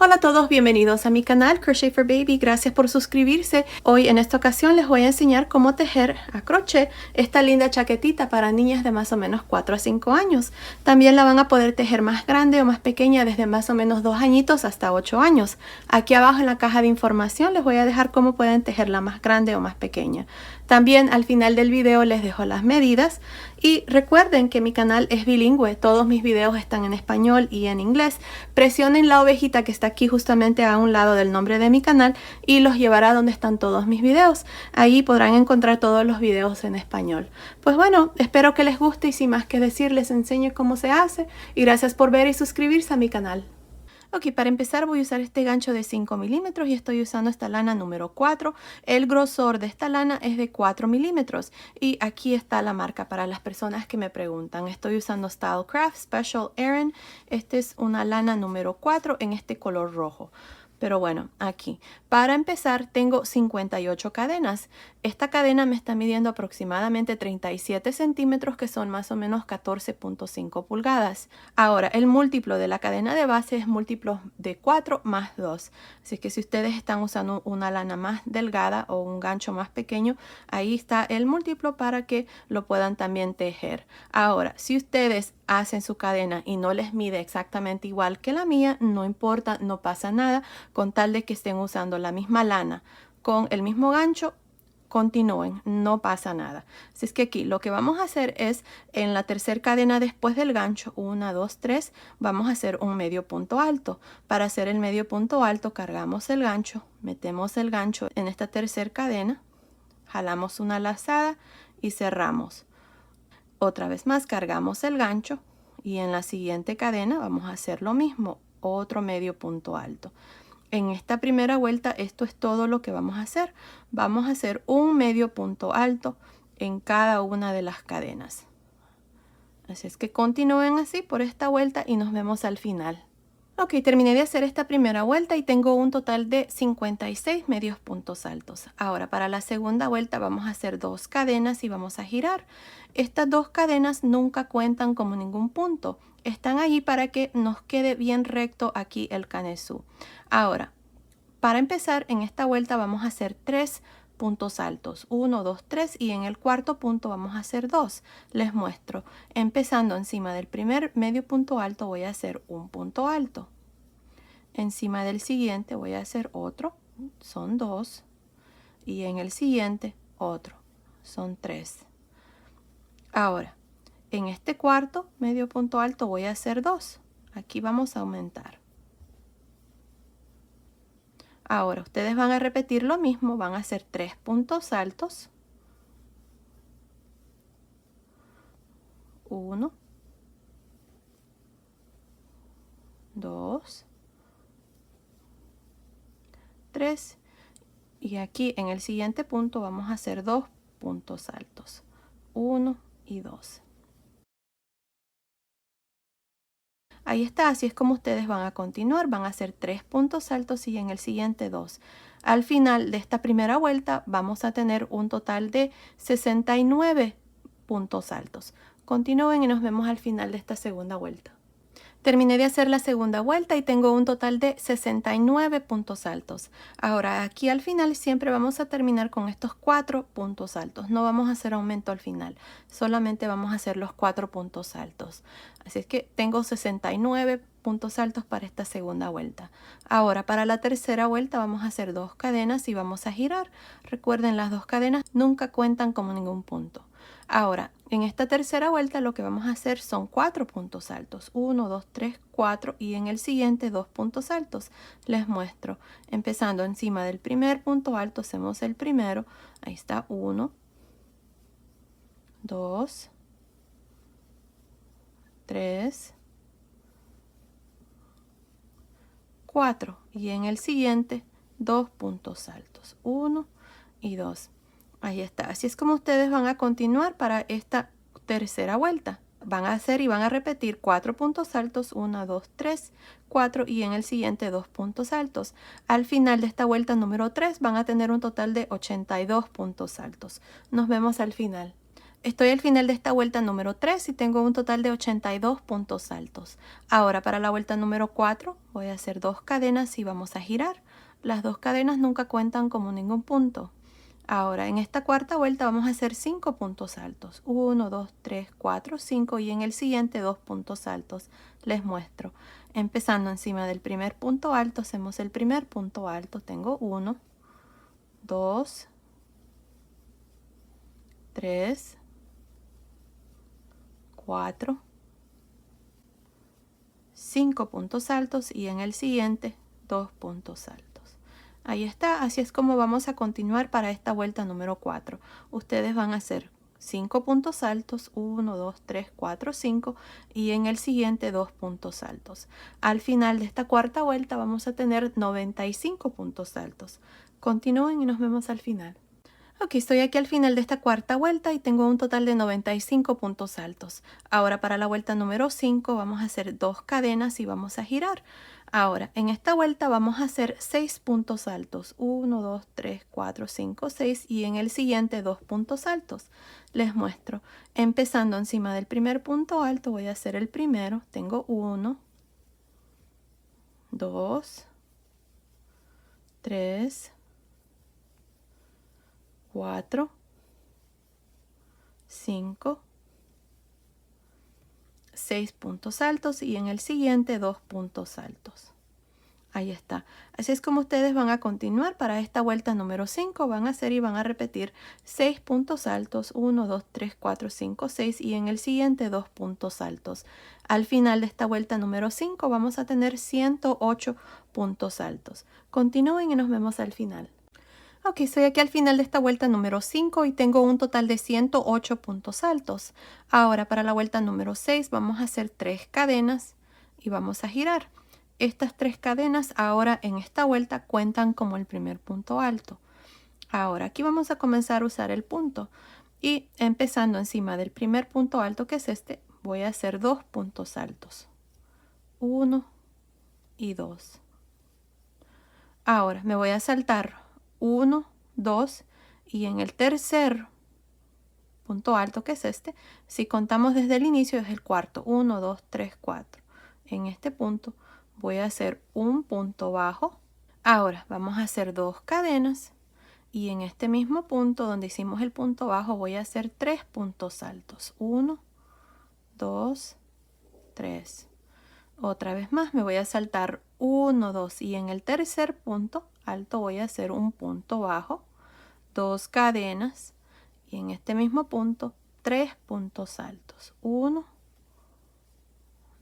Hola a todos, bienvenidos a mi canal Crochet for Baby. Gracias por suscribirse. Hoy en esta ocasión les voy a enseñar cómo tejer a crochet esta linda chaquetita para niñas de más o menos 4 a 5 años. También la van a poder tejer más grande o más pequeña desde más o menos 2 añitos hasta 8 años. Aquí abajo en la caja de información les voy a dejar cómo pueden tejerla más grande o más pequeña. También al final del video les dejo las medidas y recuerden que mi canal es bilingüe, todos mis videos están en español y en inglés. Presionen la ovejita que está aquí justamente a un lado del nombre de mi canal y los llevará donde están todos mis videos. Ahí podrán encontrar todos los videos en español. Pues bueno, espero que les guste y sin más que decir les enseño cómo se hace y gracias por ver y suscribirse a mi canal. Ok, para empezar voy a usar este gancho de 5 milímetros y estoy usando esta lana número 4. El grosor de esta lana es de 4 milímetros y aquí está la marca para las personas que me preguntan. Estoy usando Stylecraft Special Aran. Esta es una lana número 4 en este color rojo. Pero bueno, aquí. Para empezar tengo 58 cadenas. Esta cadena me está midiendo aproximadamente 37 centímetros, que son más o menos 14.5 pulgadas. Ahora, el múltiplo de la cadena de base es múltiplo de 4 más 2. Así que si ustedes están usando una lana más delgada o un gancho más pequeño, ahí está el múltiplo para que lo puedan también tejer. Ahora, si ustedes hacen su cadena y no les mide exactamente igual que la mía, no importa, no pasa nada, con tal de que estén usando la misma lana con el mismo gancho, continúen, no pasa nada. Así es que aquí lo que vamos a hacer es en la tercera cadena después del gancho, 1, 2, 3, vamos a hacer un medio punto alto. Para hacer el medio punto alto cargamos el gancho, metemos el gancho en esta tercera cadena, jalamos una lazada y cerramos. Otra vez más cargamos el gancho y en la siguiente cadena vamos a hacer lo mismo, otro medio punto alto. En esta primera vuelta esto es todo lo que vamos a hacer. Vamos a hacer un medio punto alto en cada una de las cadenas. Así es que continúen así por esta vuelta y nos vemos al final. Ok, terminé de hacer esta primera vuelta y tengo un total de 56 medios puntos altos. Ahora para la segunda vuelta vamos a hacer 2 cadenas y vamos a girar. Estas 2 cadenas nunca cuentan como ningún punto. Están allí para que nos quede bien recto aquí el canesú. Ahora, para empezar en esta vuelta vamos a hacer 3 puntos altos, 1, 2, 3 y en el cuarto punto vamos a hacer 2. Les muestro, empezando encima del primer medio punto alto voy a hacer un punto alto. Encima del siguiente voy a hacer otro, son 2. Y en el siguiente otro, son 3. Ahora, en este cuarto medio punto alto voy a hacer 2. Aquí vamos a aumentar. Ahora ustedes van a repetir lo mismo, van a hacer 3 puntos altos. 1, 2, 3. Y aquí en el siguiente punto vamos a hacer 2 puntos altos. 1 y 2. Ahí está, así es como ustedes van a continuar, van a hacer 3 puntos altos y en el siguiente 2. Al final de esta primera vuelta vamos a tener un total de 69 puntos altos. Continúen y nos vemos al final de esta segunda vuelta. Terminé de hacer la segunda vuelta y tengo un total de 69 puntos altos. Ahora aquí al final siempre vamos a terminar con estos 4 puntos altos. No vamos a hacer aumento al final, solamente vamos a hacer los 4 puntos altos. Así es que tengo 69 puntos altos para esta segunda vuelta. Ahora para la tercera vuelta vamos a hacer 2 cadenas y vamos a girar. Recuerden, las 2 cadenas nunca cuentan como ningún punto. Ahora, en esta tercera vuelta lo que vamos a hacer son 4 puntos altos. 1, 2, 3, 4 y en el siguiente 2 puntos altos. Les muestro. Empezando encima del primer punto alto hacemos el primero. Ahí está 1, 2, 3, 4 y en el siguiente 2 puntos altos. 1 y 2. Ahí está, así es como ustedes van a continuar para esta tercera vuelta. Van a hacer y van a repetir 4 puntos altos, 1, 2, 3, 4 y en el siguiente 2 puntos altos. Al final de esta vuelta número 3 van a tener un total de 82 puntos altos. Nos vemos al final. Estoy al final de esta vuelta número 3 y tengo un total de 82 puntos altos. Ahora para la vuelta número 4 voy a hacer 2 cadenas y vamos a girar. Las 2 cadenas nunca cuentan como ningún punto. Ahora en esta cuarta vuelta vamos a hacer 5 puntos altos. 1, 2, 3, 4, 5 y en el siguiente 2 puntos altos. Les muestro. Empezando encima del primer punto alto, hacemos el primer punto alto. Tengo 1, 2, 3, 4, 5 puntos altos y en el siguiente 2 puntos altos. Ahí está, así es como vamos a continuar para esta vuelta número 4. Ustedes van a hacer 5 puntos altos, 1, 2, 3, 4, 5 y en el siguiente 2 puntos altos. Al final de esta cuarta vuelta vamos a tener 95 puntos altos. Continúen y nos vemos al final. Ok, estoy aquí al final de esta cuarta vuelta y tengo un total de 95 puntos altos. Ahora para la vuelta número 5 vamos a hacer 2 cadenas y vamos a girar. Ahora en esta vuelta vamos a hacer 6 puntos altos. 1, 2, 3, 4, 5, 6 y en el siguiente 2 puntos altos. Les muestro. Empezando encima del primer punto alto voy a hacer el primero. Tengo 1, 2, 3, 4, 5, 6 puntos altos y en el siguiente 2 puntos altos. Ahí está. Así es como ustedes van a continuar para esta vuelta número 5. Van a hacer y van a repetir 6 puntos altos, 1, 2, 3, 4, 5, 6 y en el siguiente 2 puntos altos. Al final de esta vuelta número 5 vamos a tener 108 puntos altos. Continúen y nos vemos al final. Ok, estoy aquí al final de esta vuelta número 5 y tengo un total de 108 puntos altos. Ahora para la vuelta número 6 vamos a hacer 3 cadenas y vamos a girar. Estas 3 cadenas ahora en esta vuelta cuentan como el primer punto alto. Ahora aquí vamos a comenzar a usar el punto y empezando encima del primer punto alto que es este, voy a hacer 2 puntos altos. 1 y 2. Ahora me voy a saltar 1, 2 y en el tercer punto alto que es este, si contamos desde el inicio es el cuarto, 1, 2, 3, 4. En este punto voy a hacer un punto bajo. Ahora vamos a hacer 2 cadenas y en este mismo punto donde hicimos el punto bajo voy a hacer 3 puntos altos. 1, 2, 3. Otra vez más me voy a saltar 1, 2 y en el tercer punto alto voy a hacer un punto bajo, 2 cadenas y en este mismo punto 3 puntos altos. 1,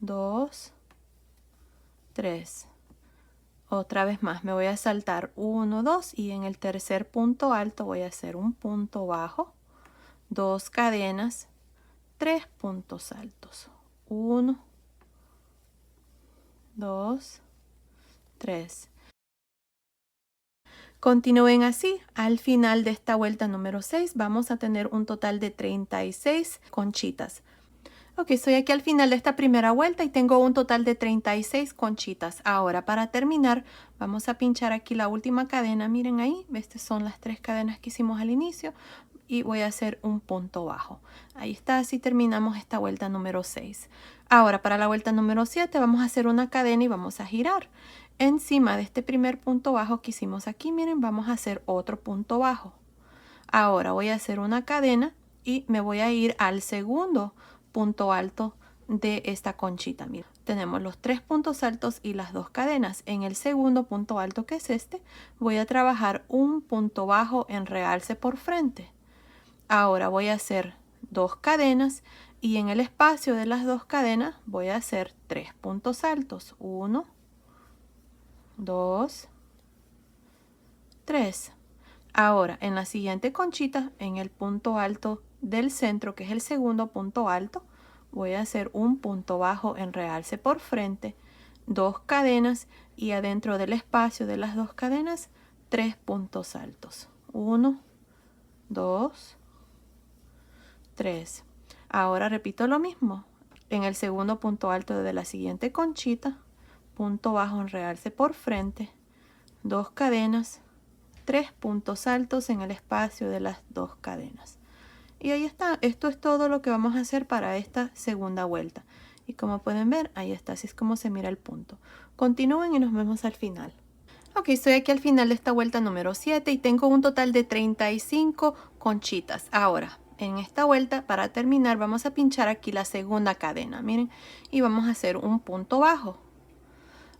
2, 3. Otra vez más me voy a saltar 1, 2 y en el tercer punto alto voy a hacer un punto bajo, 2 cadenas, 3 puntos altos. 1, 2, 3. Continúen así. Al final de esta vuelta número 6 vamos a tener un total de 36 conchitas. Ok, estoy aquí al final de esta primera vuelta y tengo un total de 36 conchitas. Ahora para terminar vamos a pinchar aquí la última cadena. Miren ahí, estas son las 3 cadenas que hicimos al inicio y voy a hacer un punto bajo. Ahí está, así terminamos esta vuelta número 6. Ahora para la vuelta número 7 vamos a hacer una cadena y vamos a girar. Encima de este primer punto bajo que hicimos aquí, miren, vamos a hacer otro punto bajo. Ahora voy a hacer una cadena y me voy a ir al segundo punto alto de esta conchita. Miren, tenemos los 3 puntos altos y las 2 cadenas. En el segundo punto alto que es este, voy a trabajar un punto bajo en realce por frente. Ahora voy a hacer 2 cadenas y en el espacio de las 2 cadenas voy a hacer 3 puntos altos. 1, 2, 3. Ahora en la siguiente conchita, en el punto alto del centro, que es el segundo punto alto, voy a hacer un punto bajo en realce por frente, 2 cadenas y adentro del espacio de las 2 cadenas, 3 puntos altos. 1, 2, 3. Ahora repito lo mismo. En el segundo punto alto de la siguiente conchita, punto bajo en realce por frente, 2 cadenas, 3 puntos altos en el espacio de las 2 cadenas. Y ahí está, esto es todo lo que vamos a hacer para esta segunda vuelta. Y como pueden ver, ahí está, así es como se mira el punto. Continúen y nos vemos al final. Ok, estoy aquí al final de esta vuelta número 7 y tengo un total de 35 conchitas. Ahora, en esta vuelta, para terminar, vamos a pinchar aquí la segunda cadena, miren, y vamos a hacer un punto bajo.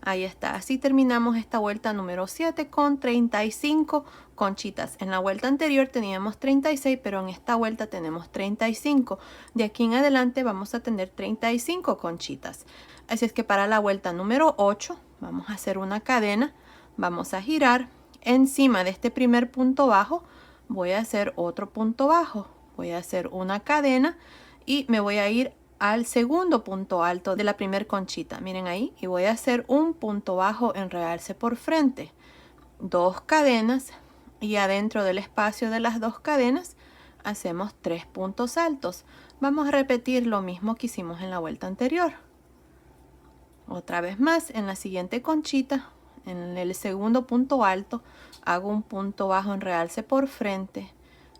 Ahí está, así terminamos esta vuelta número 7 con 35 conchitas. En la vuelta anterior teníamos 36, pero en esta vuelta tenemos 35. De aquí en adelante vamos a tener 35 conchitas. Así es que para la vuelta número 8 vamos a hacer una cadena, vamos a girar. Encima de este primer punto bajo voy a hacer otro punto bajo. Voy a hacer una cadena y me voy a ir al segundo punto alto de la primer conchita, miren ahí, y voy a hacer un punto bajo en realce por frente, 2 cadenas, y adentro del espacio de las 2 cadenas hacemos 3 puntos altos. Vamos a repetir lo mismo que hicimos en la vuelta anterior. Otra vez más, en la siguiente conchita, en el segundo punto alto, hago un punto bajo en realce por frente,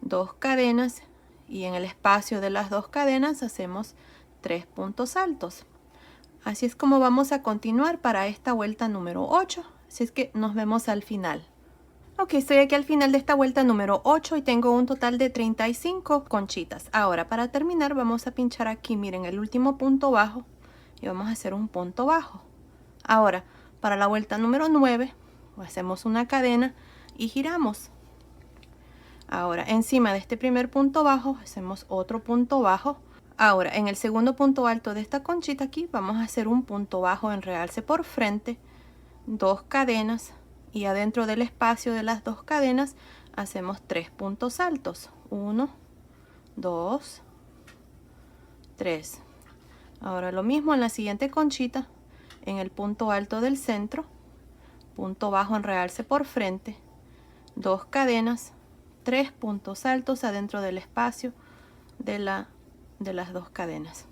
2 cadenas, y en el espacio de las 2 cadenas hacemos 3 puntos altos. Así es como vamos a continuar para esta vuelta número 8. Así es que nos vemos al final. Ok, estoy aquí al final de esta vuelta número 8 y tengo un total de 35 conchitas. Ahora, para terminar, vamos a pinchar aquí, miren, el último punto bajo y vamos a hacer un punto bajo. Ahora, para la vuelta número 9, hacemos una cadena y giramos. Ahora, encima de este primer punto bajo, hacemos otro punto bajo. Ahora, en el segundo punto alto de esta conchita aquí, vamos a hacer un punto bajo en realce por frente, 2 cadenas, y adentro del espacio de las 2 cadenas hacemos 3 puntos altos. 1, 2, 3. Ahora lo mismo en la siguiente conchita, en el punto alto del centro, punto bajo en realce por frente, 2 cadenas, 3 puntos altos adentro del espacio de las 2 cadenas.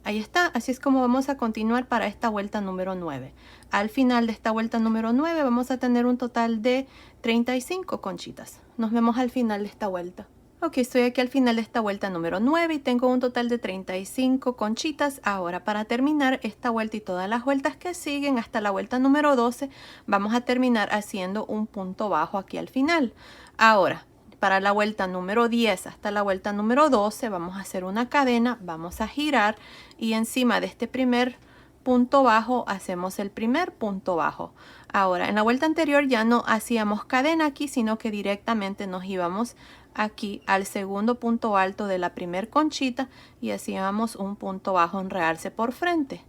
Ahí está, así es como vamos a continuar para esta vuelta número 9. Al final de esta vuelta número 9 vamos a tener un total de 35 conchitas. Nos vemos al final de esta vuelta. Ok, estoy aquí al final de esta vuelta número 9 y tengo un total de 35 conchitas. Ahora, para terminar esta vuelta y todas las vueltas que siguen hasta la vuelta número 12, vamos a terminar haciendo un punto bajo aquí al final. Ahora, para la vuelta número 10 hasta la vuelta número 12 vamos a hacer una cadena, vamos a girar y encima de este primer punto bajo hacemos el primer punto bajo. Ahora, en la vuelta anterior ya no hacíamos cadena aquí, sino que directamente nos íbamos aquí al segundo punto alto de la primer conchita y hacíamos un punto bajo en realce por frente,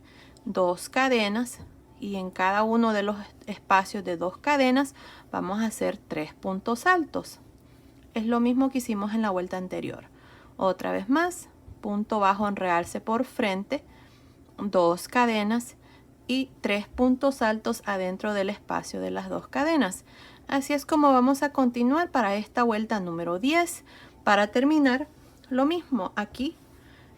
2 cadenas, y en cada uno de los espacios de 2 cadenas vamos a hacer 3 puntos altos. Es lo mismo que hicimos en la vuelta anterior. Otra vez más, punto bajo en realce por frente, 2 cadenas y 3 puntos altos adentro del espacio de las 2 cadenas. Así es como vamos a continuar para esta vuelta número 10. Para terminar, lo mismo aquí.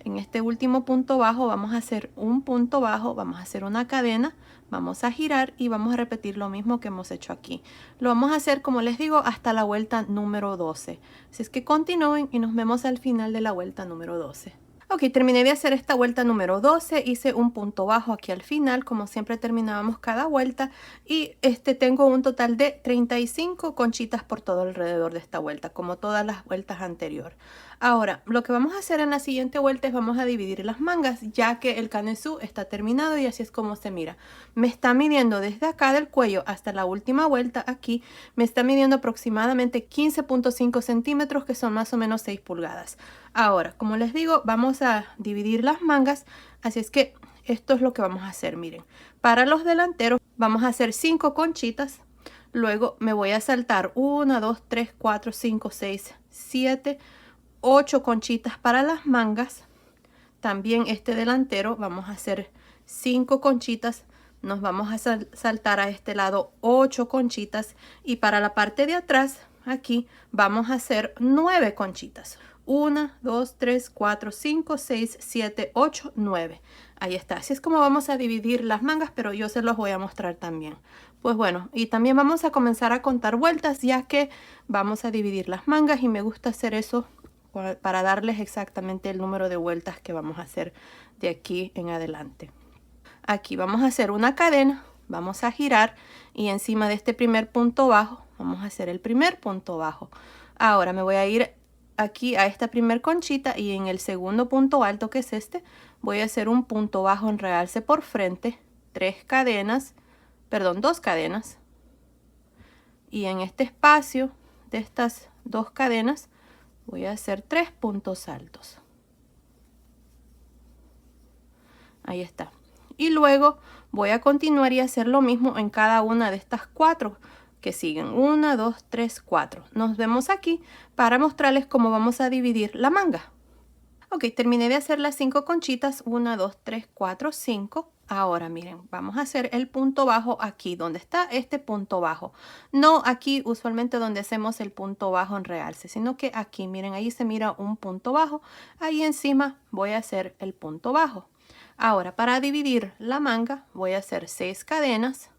En este último punto bajo vamos a hacer un punto bajo, vamos a hacer una cadena, vamos a girar y vamos a repetir lo mismo que hemos hecho aquí. Lo vamos a hacer, como les digo, hasta la vuelta número 12. Así es que continúen y nos vemos al final de la vuelta número 12. Ok, terminé de hacer esta vuelta número 12, hice un punto bajo aquí al final, como siempre terminábamos cada vuelta, y tengo un total de 35 conchitas por todo alrededor de esta vuelta, como todas las vueltas anteriores. Ahora, lo que vamos a hacer en la siguiente vuelta es vamos a dividir las mangas, ya que el canesú está terminado y así es como se mira. Me está midiendo desde acá del cuello hasta la última vuelta aquí, me está midiendo aproximadamente 15.5 centímetros, que son más o menos 6 pulgadas. Ahora, como les digo, vamos a dividir las mangas, así es que esto es lo que vamos a hacer, miren. Para los delanteros vamos a hacer 5 conchitas, luego me voy a saltar 1, 2, 3, 4, 5, 6, 7, 8 conchitas para las mangas. También este delantero vamos a hacer 5 conchitas, nos vamos a saltar a este lado 8 conchitas y para la parte de atrás aquí vamos a hacer 9 conchitas. 1, 2, 3, 4, 5, 6, 7, 8, 9. Ahí está. Así es como vamos a dividir las mangas, pero yo se los voy a mostrar también. Pues bueno, y también vamos a comenzar a contar vueltas, ya que vamos a dividir las mangas y me gusta hacer eso para darles exactamente el número de vueltas que vamos a hacer de aquí en adelante. Aquí vamos a hacer una cadena, vamos a girar y encima de este primer punto bajo vamos a hacer el primer punto bajo. Ahora me voy a ir aquí a esta primer conchita y en el segundo punto alto, que es este, voy a hacer un punto bajo en realce por frente, dos cadenas, y en este espacio de estas dos cadenas voy a hacer 3 puntos altos. Ahí está. Y luego voy a continuar y hacer lo mismo en cada una de estas 4 que siguen. 1, 2, 3, 4. Nos vemos aquí para mostrarles cómo vamos a dividir la manga. Ok, terminé de hacer las 5 conchitas. 1, 2, 3, 4, 5. Ahora miren, vamos a hacer el punto bajo aquí, donde está este punto bajo. No aquí usualmente donde hacemos el punto bajo en realce, sino que aquí, miren, ahí se mira un punto bajo. Ahí encima voy a hacer el punto bajo. Ahora, para dividir la manga, voy a hacer 6 cadenas.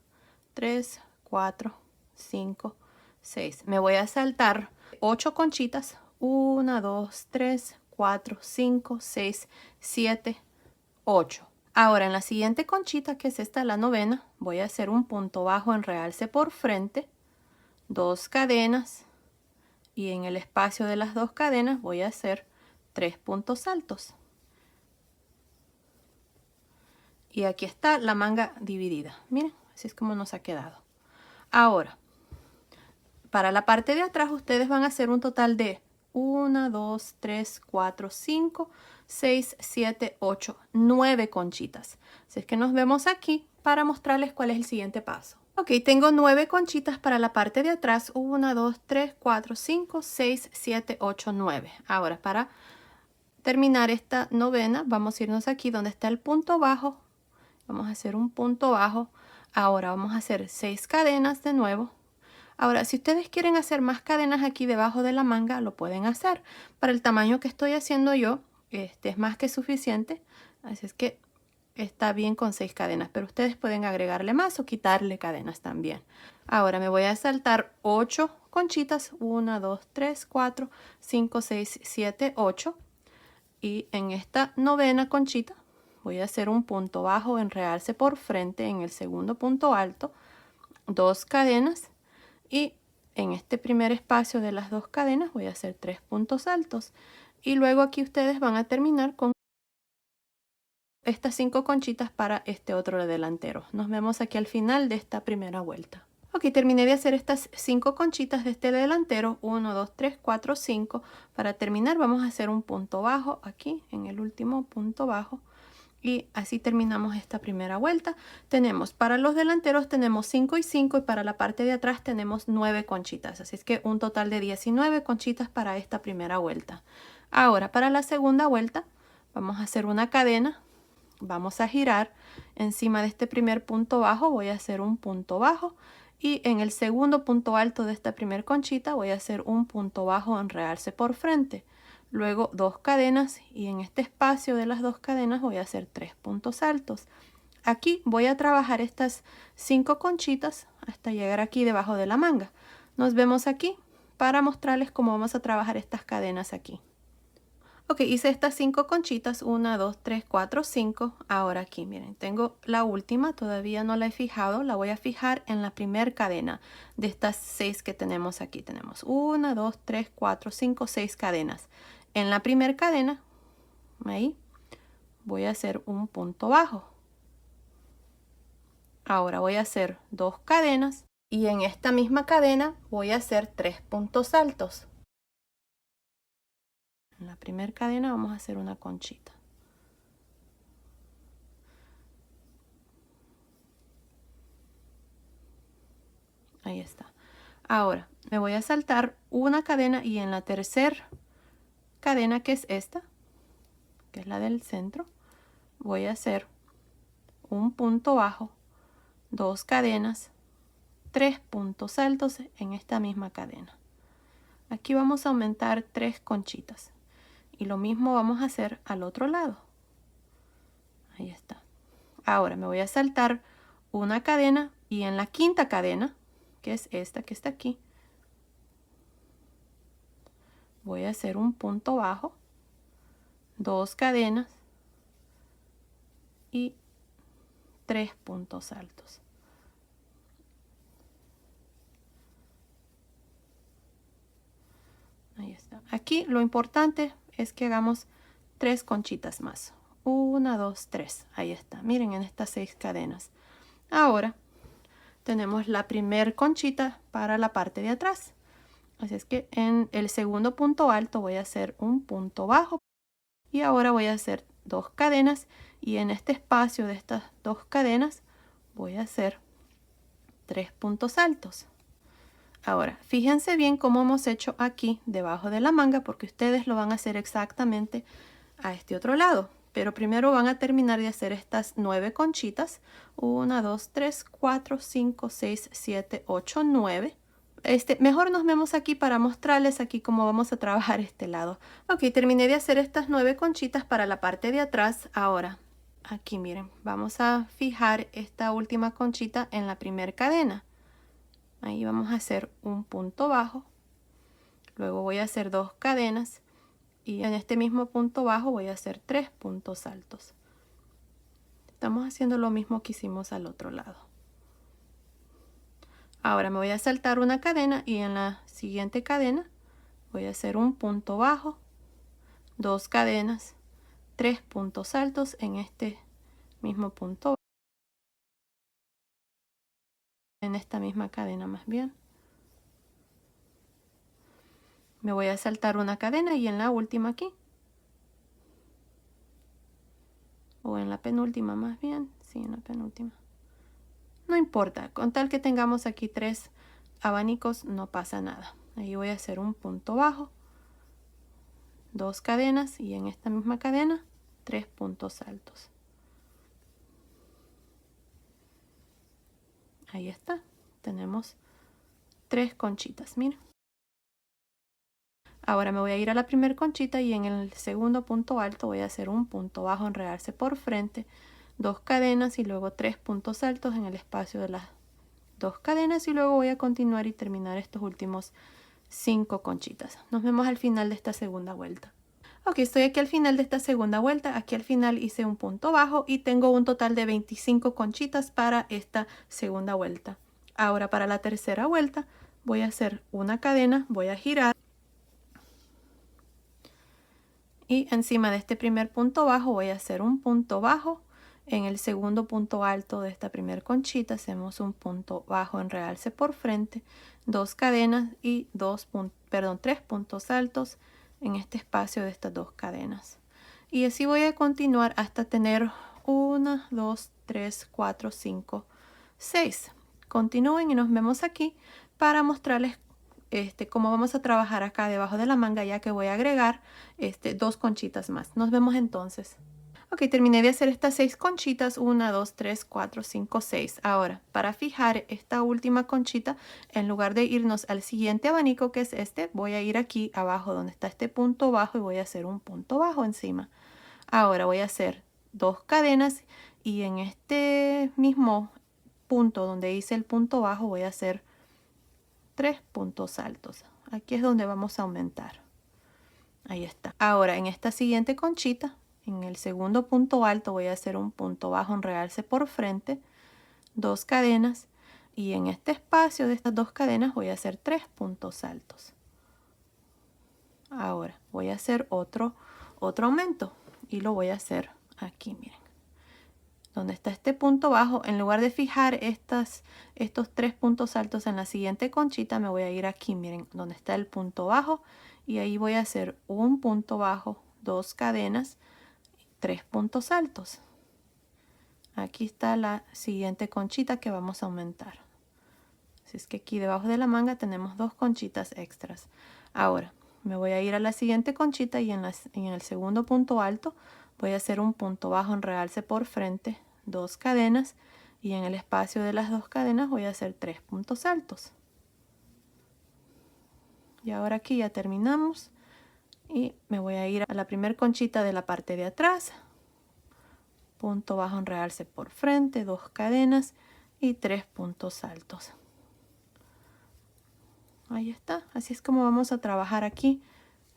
3, 4, 5, 6. Me voy a saltar 8 conchitas. 1, 2, 3, 4, 5, 6, 7, 8. Ahora en la siguiente conchita, que es esta, la novena, voy a hacer un punto bajo en realce por frente, 2 cadenas, y en el espacio de las 2 cadenas voy a hacer 3 puntos altos. Y aquí está la manga dividida. Miren, así es como nos ha quedado. Ahora, para la parte de atrás ustedes van a hacer un total de 1, 2, 3, 4, 5, 6, 7, 8, 9 conchitas. Así es que nos vemos aquí para mostrarles cuál es el siguiente paso. Ok, tengo 9 conchitas para la parte de atrás. 1, 2, 3, 4, 5, 6, 7, 8, 9. Ahora, para terminar esta novena, vamos a irnos aquí donde está el punto bajo. Vamos a hacer un punto bajo. Ahora vamos a hacer 6 cadenas de nuevo. Ahora, si ustedes quieren hacer más cadenas aquí debajo de la manga, lo pueden hacer. Para el tamaño que estoy haciendo yo, este es más que suficiente. Así es que está bien con 6 cadenas, pero ustedes pueden agregarle más o quitarle cadenas también. Ahora me voy a saltar 8 conchitas. 1, 2, 3, 4, 5, 6, 7, 8. Y en esta novena conchita voy a hacer un punto bajo en realce por frente en el segundo punto alto, 2 cadenas. Y en este primer espacio de las 2 cadenas voy a hacer 3 puntos altos. Y luego aquí ustedes van a terminar con estas 5 conchitas para este otro delantero. Nos vemos aquí al final de esta primera vuelta. Ok, terminé de hacer estas 5 conchitas de este delantero. 1, 2, 3, 4, 5. Para terminar vamos a hacer un punto bajo aquí en el último punto bajo. Y así terminamos esta primera vuelta. Tenemos para los delanteros tenemos 5 y 5 y para la parte de atrás tenemos 9 conchitas. Así es que un total de 19 conchitas para esta primera vuelta. Ahora para la segunda vuelta vamos a hacer una cadena. Vamos a girar encima de este primer punto bajo. Voy a hacer un punto bajo. Y en el segundo punto alto de esta primera conchita voy a hacer un punto bajo en realce por frente. Luego 2 cadenas y en este espacio de las 2 cadenas voy a hacer 3 puntos altos. Aquí voy a trabajar estas 5 conchitas hasta llegar aquí debajo de la manga. Nos vemos aquí para mostrarles cómo vamos a trabajar estas cadenas aquí. Ok, hice estas 5 conchitas, 1, 2, 3, 4, 5. Ahora aquí, miren, tengo la última, todavía no la he fijado, la voy a fijar en la primera cadena de estas 6 que tenemos aquí. Tenemos 1, 2, 3, 4, 5, 6 cadenas. En la primera cadena, ahí, voy a hacer un punto bajo. Ahora voy a hacer 2 cadenas y en esta misma cadena voy a hacer 3 puntos altos. En la primera cadena vamos a hacer una conchita. Ahí está. Ahora me voy a saltar una cadena y en la tercera cadena, que es esta, que es la del centro, voy a hacer un punto bajo, 2 cadenas, 3 puntos altos en esta misma cadena. Aquí vamos a aumentar 3 conchitas y lo mismo vamos a hacer al otro lado. Ahí está. Ahora me voy a saltar una cadena y en la quinta cadena, que es esta que está aquí, voy a hacer un punto bajo, 2 cadenas y 3 puntos altos. Ahí está. Aquí lo importante es que hagamos 3 conchitas más. 1, 2, 3. Ahí está. Miren en estas 6 cadenas. Ahora tenemos la primer conchita para la parte de atrás. Así es que en el segundo punto alto voy a hacer un punto bajo. Y ahora voy a hacer 2 cadenas. Y en este espacio de estas 2 cadenas voy a hacer 3 puntos altos. Ahora, fíjense bien cómo hemos hecho aquí debajo de la manga, porque ustedes lo van a hacer exactamente a este otro lado. Pero primero van a terminar de hacer estas 9 conchitas. 1, 2, 3, 4, 5, 6, 7, 8, 9. Mejor nos vemos aquí para mostrarles aquí cómo vamos a trabajar este lado. Ok, terminé de hacer estas 9 conchitas para la parte de atrás. Ahora, aquí miren, vamos a fijar esta última conchita en la primera cadena. Ahí vamos a hacer un punto bajo, luego voy a hacer 2 cadenas y en este mismo punto bajo voy a hacer 3 puntos altos. Estamos haciendo lo mismo que hicimos al otro lado. Ahora me voy a saltar una cadena y en la siguiente cadena voy a hacer un punto bajo, 2 cadenas, 3 puntos altos en este mismo punto, en esta misma cadena más bien. Me voy a saltar una cadena y en la última aquí, o en la penúltima más bien, sí, en la penúltima. No importa, con tal que tengamos aquí 3 abanicos no pasa nada. Ahí voy a hacer un punto bajo, 2 cadenas y en esta misma cadena 3 puntos altos. Ahí está, tenemos 3 conchitas, miren. Ahora me voy a ir a la primera conchita y en el segundo punto alto voy a hacer un punto bajo, enredarse por frente, 2 cadenas y luego 3 puntos altos en el espacio de las 2 cadenas y luego voy a continuar y terminar estos últimos 5 conchitas. Nos vemos al final de esta segunda vuelta. Ok, estoy aquí al final de esta segunda vuelta. Aquí al final hice un punto bajo y tengo un total de 25 conchitas para esta segunda vuelta. Ahora para la tercera vuelta voy a hacer una cadena, voy a girar. Y encima de este primer punto bajo voy a hacer un punto bajo. En el segundo punto alto de esta primer conchita hacemos un punto bajo en realce por frente, 2 cadenas y 3 puntos altos en este espacio de estas 2 cadenas. Y así voy a continuar hasta tener 1, 2, 3, 4, 5, 6. Continúen y nos vemos aquí para mostrarles cómo vamos a trabajar acá debajo de la manga, ya que voy a agregar 2 conchitas más. Nos vemos entonces. Ok, terminé de hacer estas 6 conchitas, 1, 2, 3, 4, 5, 6. Ahora, para fijar esta última conchita, en lugar de irnos al siguiente abanico, que es este, voy a ir aquí abajo donde está este punto bajo y voy a hacer un punto bajo encima. Ahora voy a hacer 2 cadenas y en este mismo punto donde hice el punto bajo voy a hacer 3 puntos altos. Aquí es donde vamos a aumentar. Ahí está. Ahora en esta siguiente conchita, en el segundo punto alto voy a hacer un punto bajo en realce por frente, 2 cadenas y en este espacio de estas 2 cadenas voy a hacer 3 puntos altos. Ahora voy a hacer otro aumento y lo voy a hacer aquí, miren. Donde está este punto bajo, en lugar de fijar estos 3 puntos altos en la siguiente conchita, me voy a ir aquí, miren, donde está el punto bajo y ahí voy a hacer un punto bajo, 2 cadenas, 3 puntos altos. Aquí está la siguiente conchita que vamos a aumentar. Así es que aquí debajo de la manga tenemos 2 conchitas extras. Ahora me voy a ir a la siguiente conchita y en el segundo punto alto voy a hacer un punto bajo en realce por frente, 2 cadenas y en el espacio de las 2 cadenas voy a hacer 3 puntos altos. Y ahora aquí ya terminamos y me voy a ir a la primera conchita de la parte de atrás, punto bajo en realce por frente, 2 cadenas y 3 puntos altos. Ahí está, así es como vamos a trabajar aquí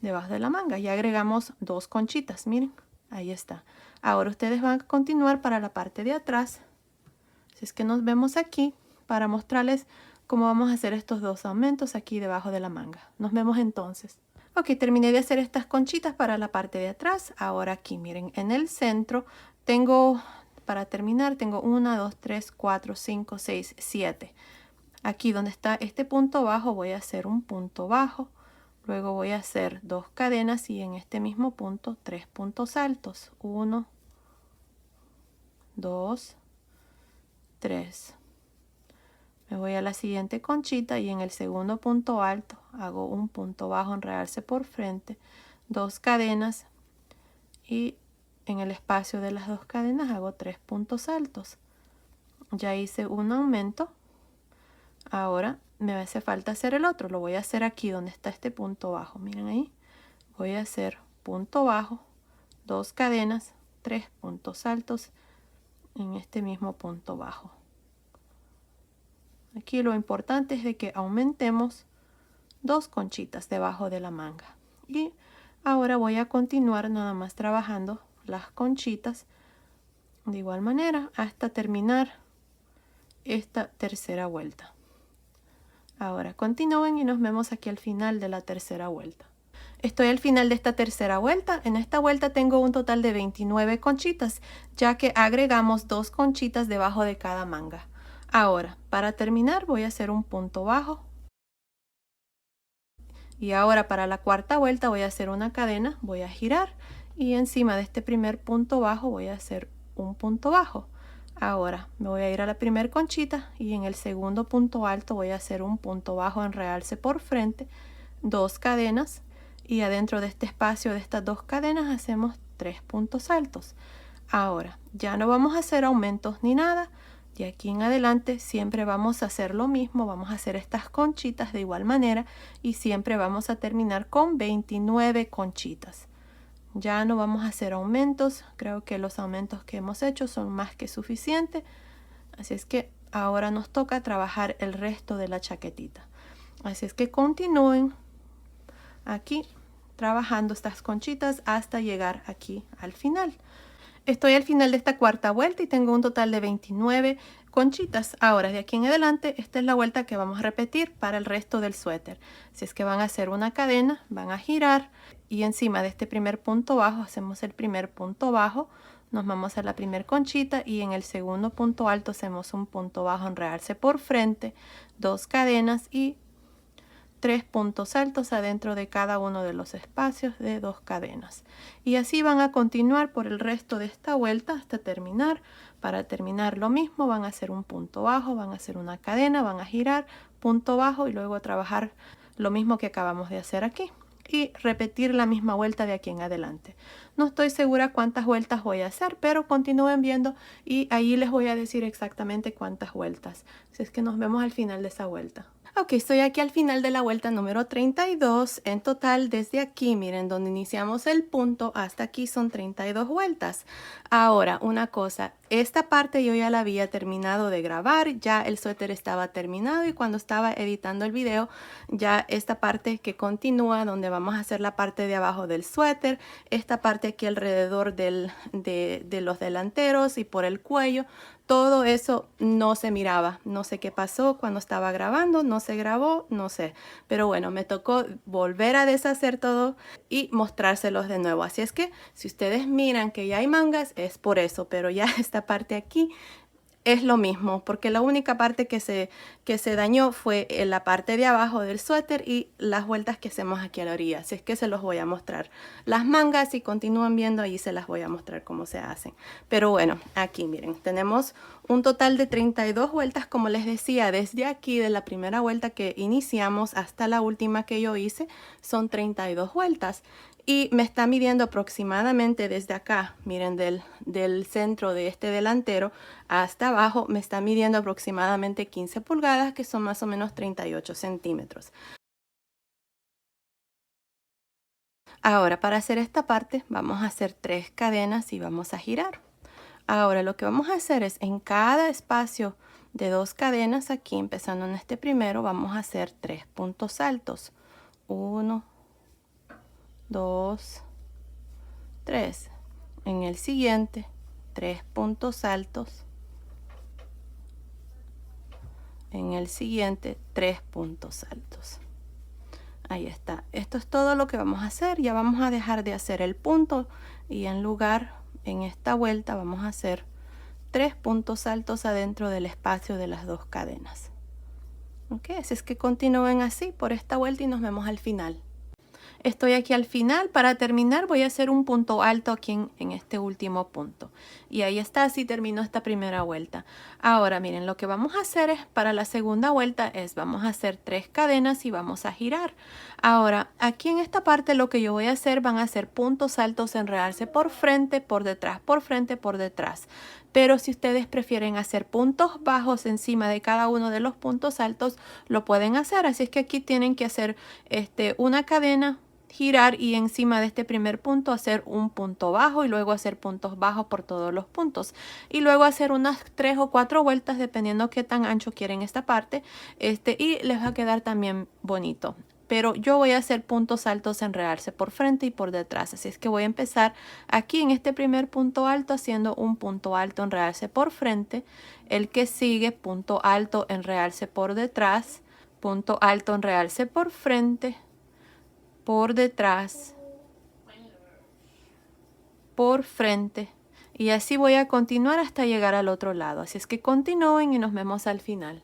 debajo de la manga. Ya agregamos 2 conchitas, miren, ahí está. Ahora ustedes van a continuar para la parte de atrás. Así es que nos vemos aquí para mostrarles cómo vamos a hacer estos 2 aumentos aquí debajo de la manga. Nos vemos entonces. Ok, terminé de hacer estas conchitas para la parte de atrás. Ahora aquí, miren, en el centro tengo, para terminar, tengo 1, 2, 3, 4, 5, 6, 7. Aquí donde está este punto bajo voy a hacer un punto bajo. Luego voy a hacer 2 cadenas y en este mismo punto 3 puntos altos. 1, 2, 3. Me voy a la siguiente conchita y en el segundo punto alto hago un punto bajo en realce por frente, 2 cadenas y en el espacio de las 2 cadenas hago 3 puntos altos. Ya hice un aumento. Ahora me hace falta hacer el otro. Lo voy a hacer aquí donde está este punto bajo. Miren ahí. Voy a hacer punto bajo, 2 cadenas, 3 puntos altos en este mismo punto bajo. Aquí lo importante es de que aumentemos 2 conchitas debajo de la manga. Y ahora voy a continuar nada más trabajando las conchitas de igual manera hasta terminar esta tercera vuelta. Ahora continúen y nos vemos aquí al final de la tercera vuelta. Estoy al final de esta tercera vuelta. En esta vuelta tengo un total de 29 conchitas, ya que agregamos 2 conchitas debajo de cada manga. Ahora, para terminar voy a hacer un punto bajo. Y ahora para la cuarta vuelta voy a hacer una cadena, voy a girar y encima de este primer punto bajo voy a hacer un punto bajo. Ahora me voy a ir a la primera conchita y en el segundo punto alto voy a hacer un punto bajo en realce por frente, 2 cadenas y adentro de este espacio de estas 2 cadenas hacemos 3 puntos altos. Ahora ya no vamos a hacer aumentos ni nada. Y aquí en adelante siempre vamos a hacer lo mismo, vamos a hacer estas conchitas de igual manera y siempre vamos a terminar con 29 conchitas. Ya no vamos a hacer aumentos, creo que los aumentos que hemos hecho son más que suficientes. Así es que ahora nos toca trabajar el resto de la chaquetita. Así es que continúen aquí trabajando estas conchitas hasta llegar aquí al final. Estoy al final de esta cuarta vuelta y tengo un total de 29 conchitas. Ahora, de aquí en adelante, esta es la vuelta que vamos a repetir para el resto del suéter. Si es que van a hacer una cadena, van a girar y encima de este primer punto bajo hacemos el primer punto bajo. Nos vamos a la primera conchita y en el segundo punto alto hacemos un punto bajo en realce por frente, 2 cadenas y 3 puntos altos adentro de cada uno de los espacios de 2 cadenas. Y así van a continuar por el resto de esta vuelta hasta terminar. Para terminar lo mismo, van a hacer un punto bajo, van a hacer una cadena, van a girar, punto bajo y luego a trabajar lo mismo que acabamos de hacer aquí. Y repetir la misma vuelta de aquí en adelante. No estoy segura cuántas vueltas voy a hacer, pero continúen viendo y ahí les voy a decir exactamente cuántas vueltas. Así es que nos vemos al final de esa vuelta. Ok, estoy aquí al final de la vuelta número 32. En total, desde aquí, miren, donde iniciamos el punto, hasta aquí son 32 vueltas. Ahora, una cosa, esta parte yo ya la había terminado de grabar, ya el suéter estaba terminado y cuando estaba editando el video, ya esta parte que continúa, donde vamos a hacer la parte de abajo del suéter, esta parte aquí alrededor de los delanteros y por el cuello, todo eso no se miraba. No sé qué pasó cuando estaba grabando, no se grabó, no sé. Pero bueno, me tocó volver a deshacer todo y mostrárselos de nuevo. Así es que si ustedes miran que ya hay mangas, es por eso. Pero ya esta parte aquí es lo mismo, porque la única parte que se dañó fue en la parte de abajo del suéter y las vueltas que hacemos aquí a la orilla. Así es que se los voy a mostrar. Las mangas, si continúan viendo, ahí se las voy a mostrar cómo se hacen. Pero bueno, aquí miren, tenemos un total de 32 vueltas, como les decía, desde aquí, de la primera vuelta que iniciamos hasta la última que yo hice, son 32 vueltas. Y me está midiendo aproximadamente desde acá, miren, del centro de este delantero hasta abajo, me está midiendo aproximadamente 15 pulgadas, que son más o menos 38 centímetros. Ahora, para hacer esta parte, vamos a hacer 3 cadenas y vamos a girar. Ahora, lo que vamos a hacer es en cada espacio de 2 cadenas, aquí empezando en este primero, vamos a hacer 3 puntos altos. 1, 2, 3. En el siguiente, 3 puntos altos. En el siguiente, 3 puntos altos. Ahí está. Esto es todo lo que vamos a hacer. Ya vamos a dejar de hacer el punto y en lugar, en esta vuelta, vamos a hacer 3 puntos altos adentro del espacio de las dos cadenas. Ok, así es que continúen así por esta vuelta y nos vemos al final. Estoy aquí al final. Para terminar voy a hacer un punto alto aquí en este último punto. Y ahí está, así terminó esta primera vuelta. Ahora miren, lo que vamos a hacer es para la segunda vuelta es vamos a hacer 3 cadenas y vamos a girar. Ahora aquí en esta parte lo que yo voy a hacer van a ser puntos altos, enredarse por frente, por detrás, por frente, por detrás. Pero si ustedes prefieren hacer puntos bajos encima de cada uno de los puntos altos, lo pueden hacer. Así es que aquí tienen que hacer una cadena, girar y encima de este primer punto hacer un punto bajo y luego hacer puntos bajos por todos los puntos y luego hacer unas 3 o 4 vueltas dependiendo qué tan ancho quieren esta parte y les va a quedar también bonito. Pero yo voy a hacer puntos altos, enredarse por frente y por detrás. Así es que voy a empezar aquí en este primer punto alto haciendo un punto alto, enredarse por frente. El que sigue, punto alto, enredarse por detrás. Punto alto, enredarse por frente, por detrás, por frente. Y así voy a continuar hasta llegar al otro lado. Así es que continúen y nos vemos al final.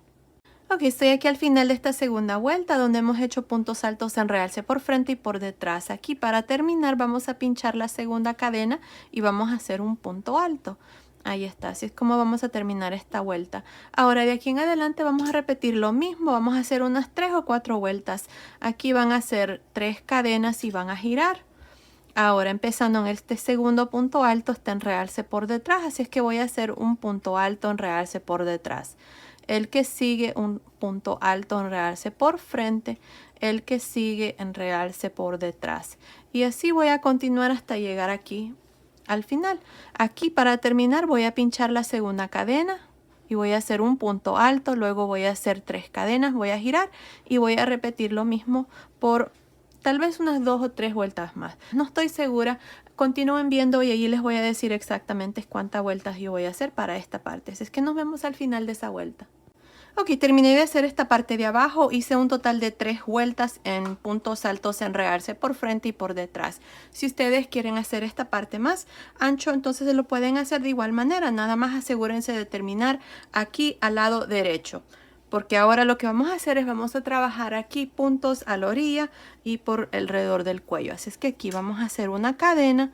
Ok, estoy aquí al final de esta segunda vuelta donde hemos hecho puntos altos, enredarse por frente y por detrás. Aquí para terminar vamos a pinchar la segunda cadena y vamos a hacer un punto alto. Ahí está, así es como vamos a terminar esta vuelta. Ahora de aquí en adelante vamos a repetir lo mismo, vamos a hacer unas 3 o 4 vueltas. Aquí van a ser 3 cadenas y van a girar. Ahora empezando en este segundo punto alto está enredarse por detrás, así es que voy a hacer un punto alto, enredarse por detrás. El que sigue un punto alto, enredarse por frente. El que sigue, enredarse por detrás. Y así voy a continuar hasta llegar aquí al final. Aquí para terminar voy a pinchar la segunda cadena y voy a hacer un punto alto, luego voy a hacer 3 cadenas, voy a girar y voy a repetir lo mismo por tal vez unas 2 o 3 vueltas más. No estoy segura, continúen viendo y allí les voy a decir exactamente cuántas vueltas yo voy a hacer para esta parte. Así es que nos vemos al final de esa vuelta. Ok, terminé de hacer esta parte de abajo, hice un total de 3 vueltas en puntos altos, enredarse por frente y por detrás. Si ustedes quieren hacer esta parte más ancho, entonces lo pueden hacer de igual manera, nada más asegúrense de terminar aquí al lado derecho. Porque ahora lo que vamos a hacer es vamos a trabajar aquí puntos a la orilla y por alrededor del cuello. Así es que aquí vamos a hacer una cadena.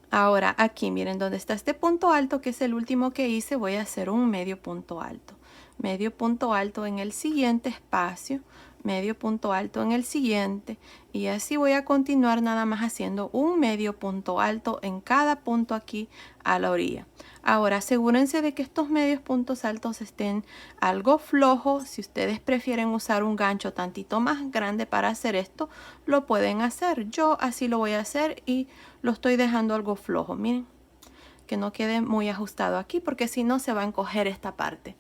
Ahora aquí miren donde está este punto alto que es el último que hice, voy a hacer un medio punto alto. Medio punto alto en el siguiente espacio, medio punto alto en el siguiente y así voy a continuar nada más haciendo un medio punto alto en cada punto aquí a la orilla. Ahora asegúrense de que estos medios puntos altos estén algo flojos. Si ustedes prefieren usar un gancho tantito más grande para hacer esto, lo pueden hacer. Yo así lo voy a hacer y lo estoy dejando algo flojo. Miren, que no quede muy ajustado aquí porque si no se va a encoger esta parte.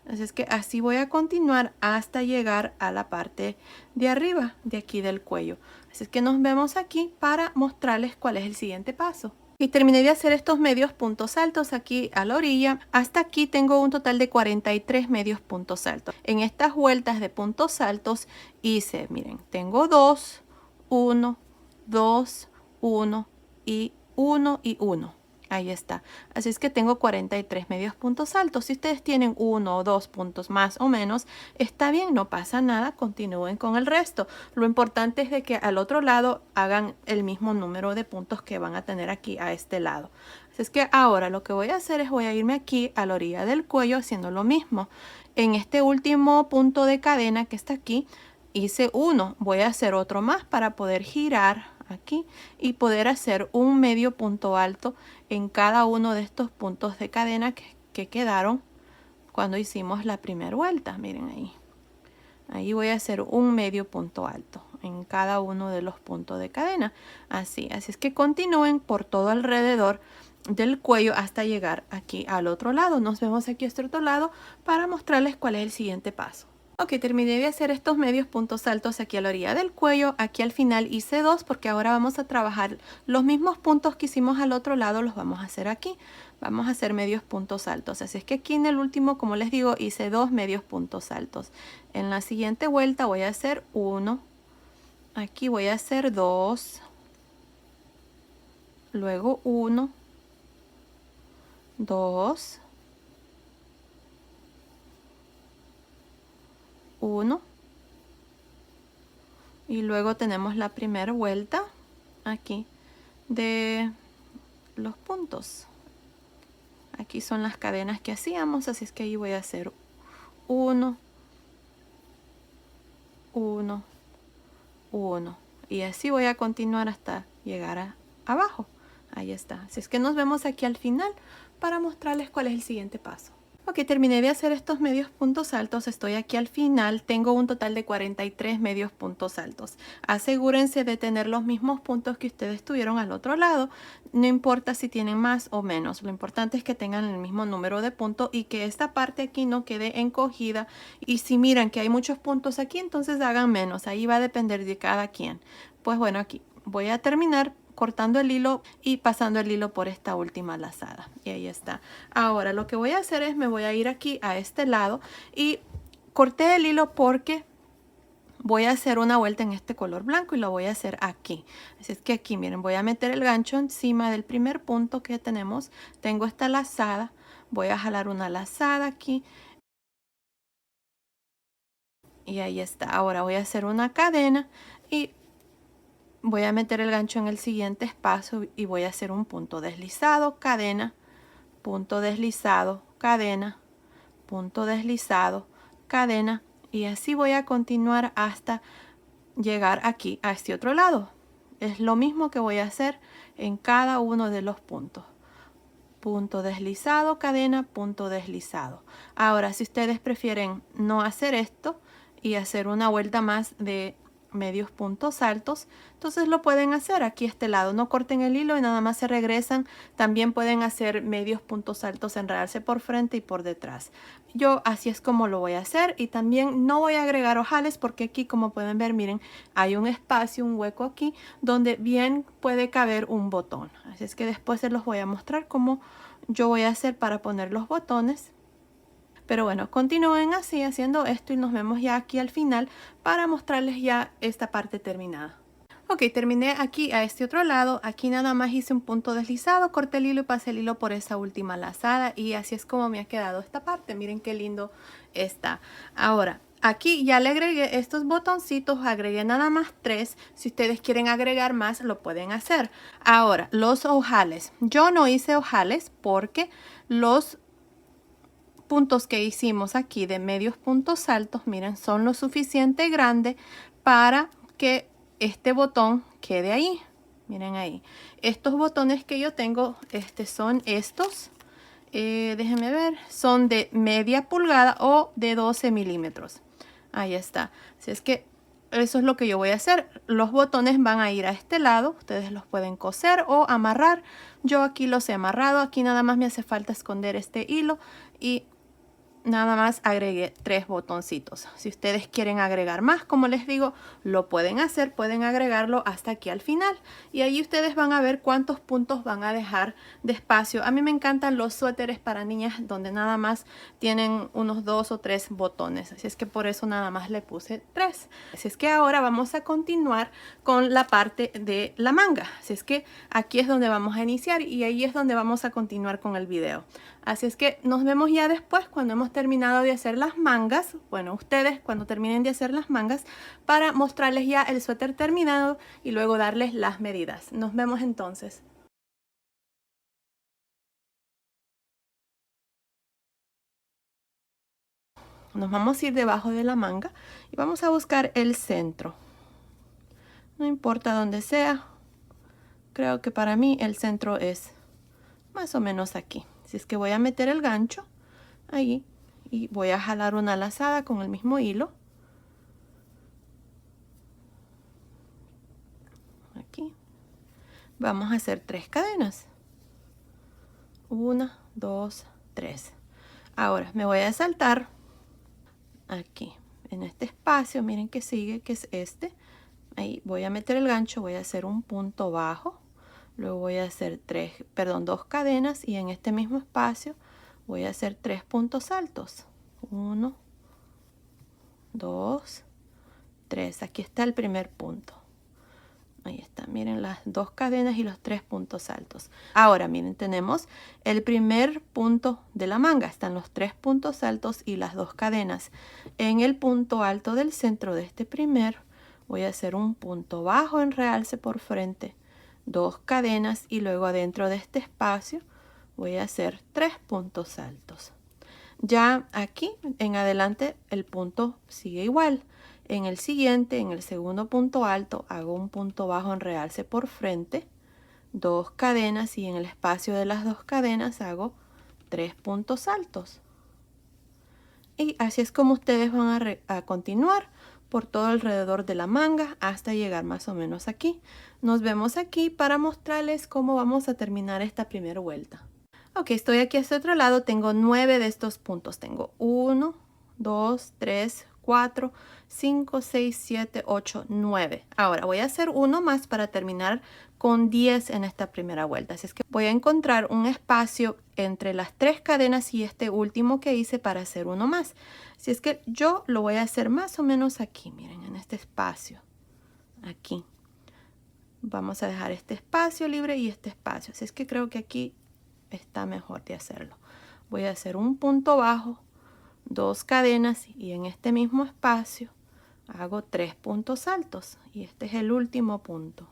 Así es que así voy a continuar hasta llegar a la parte de arriba de aquí del cuello. Así es que nos vemos aquí para mostrarles cuál es el siguiente paso. Y terminé de hacer estos medios puntos altos aquí a la orilla. Hasta aquí tengo un total de 43 medios puntos altos. En estas vueltas de puntos altos hice, miren, tengo 2, 1, 2, 1 y 1 y 1. Ahí está. Así es que tengo 43 medios puntos altos. Si ustedes tienen 1 o 2 puntos más o menos, está bien, no pasa nada, continúen con el resto. Lo importante es de que al otro lado hagan el mismo número de puntos que van a tener aquí a este lado. Así es que ahora lo que voy a hacer es voy a irme aquí a la orilla del cuello haciendo lo mismo. En este último punto de cadena que está aquí, hice uno. Voy a hacer otro más para poder girar aquí y poder hacer un medio punto alto en cada uno de estos puntos de cadena que quedaron cuando hicimos la primera vuelta. Miren ahí voy a hacer un medio punto alto en cada uno de los puntos de cadena, así es que continúen por todo alrededor del cuello hasta llegar aquí al otro lado. Nos vemos aquí a este otro lado para mostrarles cuál es el siguiente paso. Ok, terminé de hacer estos medios puntos altos aquí a la orilla del cuello. Aquí al final hice 2 porque ahora vamos a trabajar los mismos puntos que hicimos al otro lado, los vamos a hacer aquí. Vamos a hacer medios puntos altos. Así es que aquí en el último, como les digo, hice 2 medios puntos altos. En la siguiente vuelta voy a hacer 1. Aquí voy a hacer 2. Luego 1, 2, 1. Y luego tenemos la primera vuelta aquí de los puntos. Aquí son las cadenas que hacíamos, así es que ahí voy a hacer 1, 1, 1. Y así voy a continuar hasta llegar abajo. Ahí está. Así es que nos vemos aquí al final para mostrarles cuál es el siguiente paso. Ok, terminé de hacer estos medios puntos altos, estoy aquí al final, tengo un total de 43 medios puntos altos. Asegúrense de tener los mismos puntos que ustedes tuvieron al otro lado, no importa si tienen más o menos, lo importante es que tengan el mismo número de puntos y que esta parte aquí no quede encogida. Y si miran que hay muchos puntos aquí, entonces hagan menos, ahí va a depender de cada quien. Pues bueno, aquí voy a terminar cortando el hilo y pasando el hilo por esta última lazada y ahí está. Ahora lo que voy a hacer es me voy a ir aquí a este lado y corté el hilo porque voy a hacer una vuelta en este color blanco y lo voy a hacer aquí. Así es que aquí miren, voy a meter el gancho encima del primer punto que tenemos. Tengo esta lazada, voy a jalar una lazada aquí y ahí está. Ahora voy a hacer una cadena y voy a meter el gancho en el siguiente espacio y voy a hacer un punto deslizado, cadena, punto deslizado, cadena, punto deslizado, cadena, y así voy a continuar hasta llegar aquí a este otro lado. Es lo mismo que voy a hacer en cada uno de los puntos. Punto deslizado, cadena, punto deslizado. Ahora, si ustedes prefieren no hacer esto y hacer una vuelta más de medios puntos altos, entonces lo pueden hacer aquí a este lado, no corten el hilo y nada más se regresan. También pueden hacer medios puntos altos, enredarse por frente y por detrás. Yo así es como lo voy a hacer y también no voy a agregar ojales porque aquí, como pueden ver, miren, hay un espacio, un hueco aquí donde bien puede caber un botón. Así es que después se los voy a mostrar cómo yo voy a hacer para poner los botones. Pero bueno, continúen así haciendo esto y nos vemos ya aquí al final para mostrarles ya esta parte terminada. Ok, terminé aquí a este otro lado. Aquí nada más hice un punto deslizado, corté el hilo y pasé el hilo por esa última lazada y así es como me ha quedado esta parte. Miren qué lindo está. Ahora, aquí ya le agregué estos botoncitos, agregué nada más 3. Si ustedes quieren agregar más, lo pueden hacer. Ahora, los ojales. Yo no hice ojales porque los puntos que hicimos aquí de medios puntos altos, miren, son lo suficiente grande para que este botón quede ahí. Miren ahí. Estos botones que yo tengo, son estos. Déjenme ver. Son de media pulgada o de 12 milímetros. Ahí está. Así es que eso es lo que yo voy a hacer. Los botones van a ir a este lado. Ustedes los pueden coser o amarrar. Yo aquí los he amarrado. Aquí nada más me hace falta esconder este hilo y nada más agregué 3 botoncitos. Si ustedes quieren agregar más, como les digo, lo pueden hacer, pueden agregarlo hasta aquí al final y ahí ustedes van a ver cuántos puntos van a dejar de espacio. A mí me encantan los suéteres para niñas donde nada más tienen unos 2 o 3 botones, así es que por eso nada más le puse 3. Así es que ahora vamos a continuar con la parte de la manga, así es que aquí es donde vamos a iniciar y ahí es donde vamos a continuar con el video. Así es que nos vemos ya después cuando hemos terminado de hacer las mangas. Bueno, ustedes cuando terminen de hacer las mangas para mostrarles ya el suéter terminado y luego darles las medidas. Nos vemos entonces. Nos vamos a ir debajo de la manga y vamos a buscar el centro. No importa dónde sea. Creo que para mí el centro es más o menos aquí. Así es que voy a meter el gancho ahí y voy a jalar una lazada con el mismo hilo. Aquí. Vamos a hacer 3 cadenas. 1, 2, 3. Ahora me voy a saltar aquí en este espacio, miren que sigue, que es este. Ahí voy a meter el gancho, voy a hacer un punto bajo, luego voy a hacer 2 cadenas y en este mismo espacio voy a hacer 3 puntos altos. 1, 2, 3. Aquí está el primer punto. Ahí está, miren las 2 cadenas y los 3 puntos altos. Ahora miren, tenemos el primer punto de la manga. Están los 3 puntos altos y las 2 cadenas. En el punto alto del centro de este primer voy a hacer un punto bajo en realce por frente, 2 cadenas y luego adentro de este espacio voy a hacer 3 puntos altos. Ya aquí en adelante el punto sigue igual. En el siguiente, en el segundo punto alto, hago un punto bajo en realce por frente, 2 cadenas y en el espacio de las 2 cadenas hago 3 puntos altos. Y así es como ustedes van a continuar por todo alrededor de la manga hasta llegar más o menos aquí. Nos vemos aquí para mostrarles cómo vamos a terminar esta primera vuelta. Ok, estoy aquí a este otro lado, tengo 9 de estos puntos. Tengo 1, 2, 3, 4, 5, 6, 7, 8, 9. Ahora voy a hacer uno más para terminar con 10 en esta primera vuelta. Así es que voy a encontrar un espacio entre las 3 cadenas y este último que hice para hacer uno más. Así es que yo lo voy a hacer más o menos aquí, miren, en este espacio. Aquí. Vamos a dejar este espacio libre y este espacio. Así es que creo que aquí está mejor de hacerlo. Voy a hacer un punto bajo, 2 cadenas y en este mismo espacio hago 3 puntos altos y este es el último punto.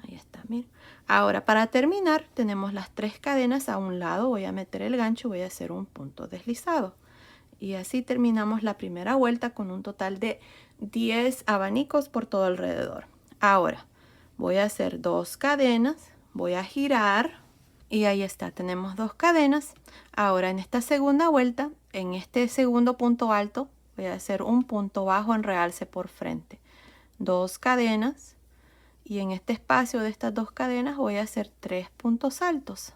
Ahí está, miren. Ahora para terminar tenemos las 3 cadenas a un lado, voy a meter el gancho, voy a hacer un punto deslizado y así terminamos la primera vuelta con un total de 10 abanicos por todo alrededor. Ahora voy a hacer 2 cadenas, voy a girar y ahí está, tenemos 2 cadenas. Ahora en esta segunda vuelta, en este segundo punto alto, voy a hacer un punto bajo en realce por frente, 2 cadenas y en este espacio de estas 2 cadenas voy a hacer 3 puntos altos.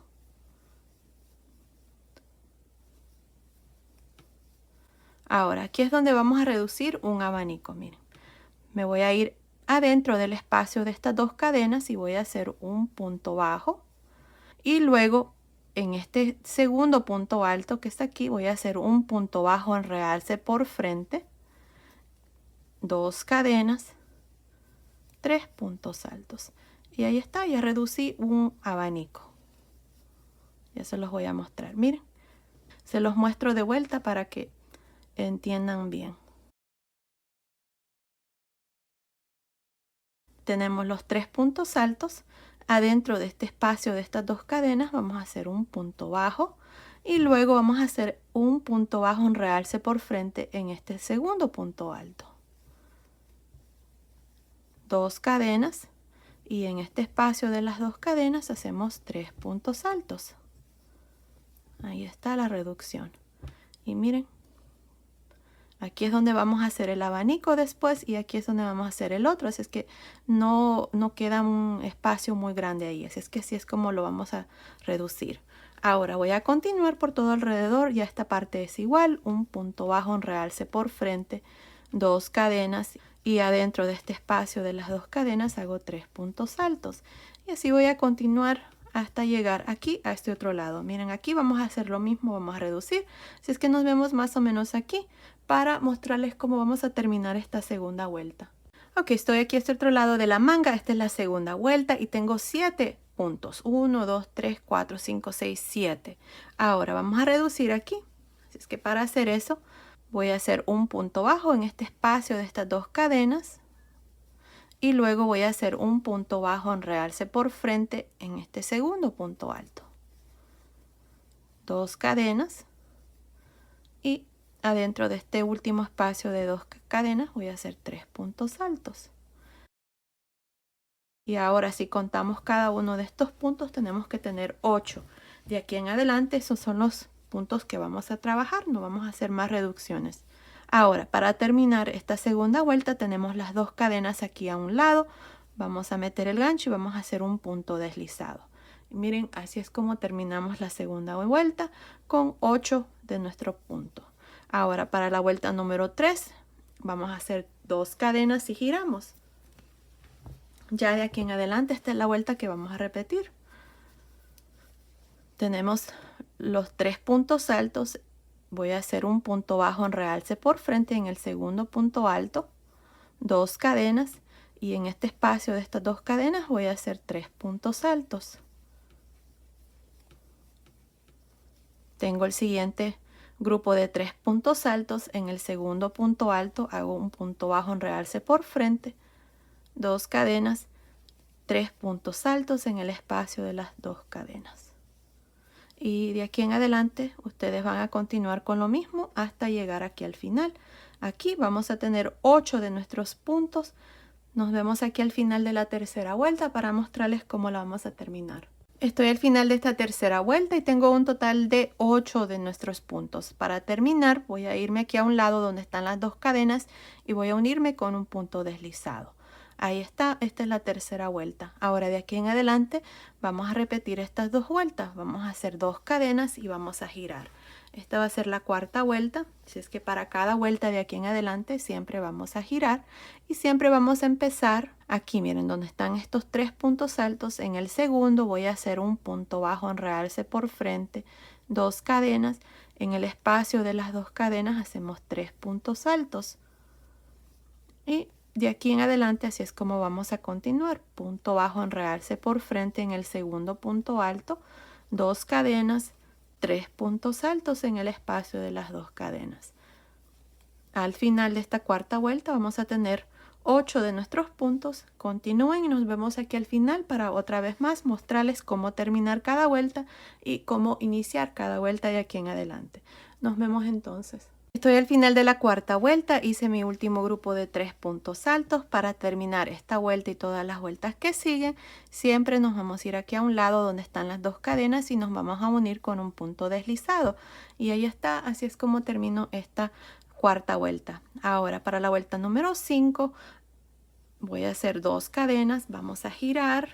Ahora aquí es donde vamos a reducir un abanico, miren. Me voy a ir adentro del espacio de estas 2 cadenas y voy a hacer un punto bajo. Y luego en este segundo punto alto que está aquí voy a hacer un punto bajo en realce por frente, 2 cadenas, 3 puntos altos. Y ahí está, ya reducí un abanico. Ya se los voy a mostrar, miren. Se los muestro de vuelta para que entiendan bien. Tenemos los 3 puntos altos. Adentro de este espacio de estas 2 cadenas vamos a hacer un punto bajo y luego vamos a hacer un punto bajo en realce por frente en este segundo punto alto. 2 cadenas y en este espacio de las 2 cadenas hacemos 3 puntos altos. Ahí está la reducción. Y miren, aquí es donde vamos a hacer el abanico después y aquí es donde vamos a hacer el otro. Así es que no queda un espacio muy grande ahí. Así es que así es como lo vamos a reducir. Ahora voy a continuar por todo alrededor. Ya esta parte es igual. Un punto bajo en realce por frente. 2 cadenas. Y adentro de este espacio de las 2 cadenas hago 3 puntos altos. Y así voy a continuar hasta llegar aquí a este otro lado. Miren, aquí vamos a hacer lo mismo. Vamos a reducir. Así es que nos vemos más o menos aquí, para mostrarles cómo vamos a terminar esta segunda vuelta. Ok, estoy aquí a este otro lado de la manga. Esta es la segunda vuelta y tengo 7 puntos. 1, 2, 3, 4, 5, 6, 7. Ahora vamos a reducir aquí. Así es que para hacer eso voy a hacer un punto bajo en este espacio de estas 2 cadenas. Y luego voy a hacer un punto bajo en realce por frente en este segundo punto alto. 2 cadenas y adentro de este último espacio de 2 cadenas voy a hacer 3 puntos altos. Y ahora si contamos cada uno de estos puntos tenemos que tener 8. De aquí en adelante esos son los puntos que vamos a trabajar, no vamos a hacer más reducciones. Ahora para terminar esta segunda vuelta tenemos las 2 cadenas aquí a un lado. Vamos a meter el gancho y vamos a hacer un punto deslizado. Y miren, así es como terminamos la segunda vuelta con 8 de nuestro punto. Ahora para la vuelta número 3 vamos a hacer 2 cadenas y giramos. Ya de aquí en adelante esta es la vuelta que vamos a repetir. Tenemos los 3 puntos altos. Voy a hacer un punto bajo en realce por frente en el segundo punto alto, 2 cadenas, y en este espacio de estas 2 cadenas voy a hacer 3 puntos altos. Tengo el siguiente grupo de 3 puntos altos. En el segundo punto alto hago un punto bajo en realce por frente, 2 cadenas, 3 puntos altos en el espacio de las 2 cadenas. Y de aquí en adelante ustedes van a continuar con lo mismo hasta llegar aquí al final. Aquí vamos a tener 8 de nuestros puntos. Nos vemos aquí al final de la tercera vuelta para mostrarles cómo la vamos a terminar. Estoy al final de esta tercera vuelta y tengo un total de 8 de nuestros puntos. Para terminar voy a irme aquí a un lado donde están las 2 cadenas y voy a unirme con un punto deslizado. Ahí está, esta es la tercera vuelta. Ahora de aquí en adelante vamos a repetir estas 2 vueltas. Vamos a hacer 2 cadenas y vamos a girar. Esta va a ser la cuarta vuelta, así es que para cada vuelta de aquí en adelante siempre vamos a girar y siempre vamos a empezar aquí, miren, donde están estos 3 puntos altos. En el segundo voy a hacer un punto bajo en realce por frente, 2 cadenas. En el espacio de las 2 cadenas hacemos 3 puntos altos y de aquí en adelante así es como vamos a continuar. Punto bajo en realce por frente en el segundo punto alto, 2 cadenas, 3 puntos altos en el espacio de las 2 cadenas. Al final de esta cuarta vuelta vamos a tener 8 de nuestros puntos. Continúen y nos vemos aquí al final para otra vez más mostrarles cómo terminar cada vuelta y cómo iniciar cada vuelta de aquí en adelante. Nos vemos entonces. Estoy al final de la cuarta vuelta, hice mi último grupo de 3 puntos altos. Para terminar esta vuelta y todas las vueltas que siguen, siempre nos vamos a ir aquí a un lado donde están las 2 cadenas y nos vamos a unir con un punto deslizado. Y ahí está, así es como termino esta cuarta vuelta. Ahora para la vuelta número 5 voy a hacer 2 cadenas, vamos a girar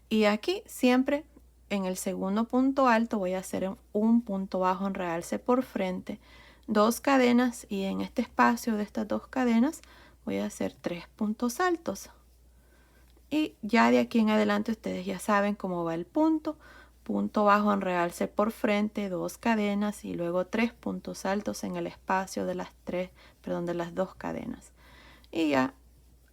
y aquí siempre en el segundo punto alto voy a hacer un punto bajo en realce por frente, 2 cadenas, y en este espacio de estas 2 cadenas voy a hacer 3 puntos altos. Y ya de aquí en adelante ustedes ya saben cómo va el punto bajo en realce por frente, 2 cadenas y luego 3 puntos altos en el espacio de las 2 cadenas. Y ya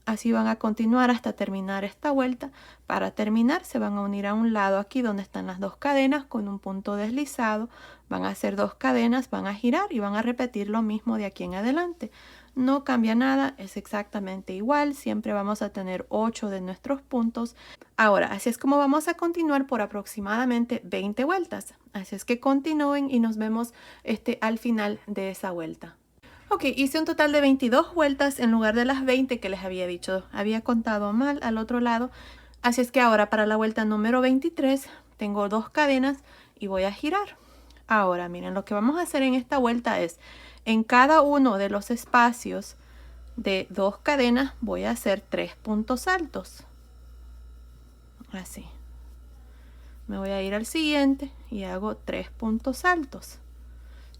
así van a continuar hasta terminar esta vuelta. Para terminar se van a unir a un lado aquí donde están las 2 cadenas con un punto deslizado. Van a hacer 2 cadenas, van a girar y van a repetir lo mismo de aquí en adelante. No cambia nada, es exactamente igual. Siempre vamos a tener 8 de nuestros puntos. Ahora, así es como vamos a continuar por aproximadamente 20 vueltas. Así es que continúen y nos vemos al final de esa vuelta. Ok, hice un total de 22 vueltas en lugar de las 20 que les había dicho. Había contado mal al otro lado. Así es que ahora para la vuelta número 23 tengo 2 cadenas y voy a girar. Ahora miren, lo que vamos a hacer en esta vuelta es, en cada uno de los espacios de 2 cadenas voy a hacer 3 puntos altos. Así. Me voy a ir al siguiente y hago 3 puntos altos.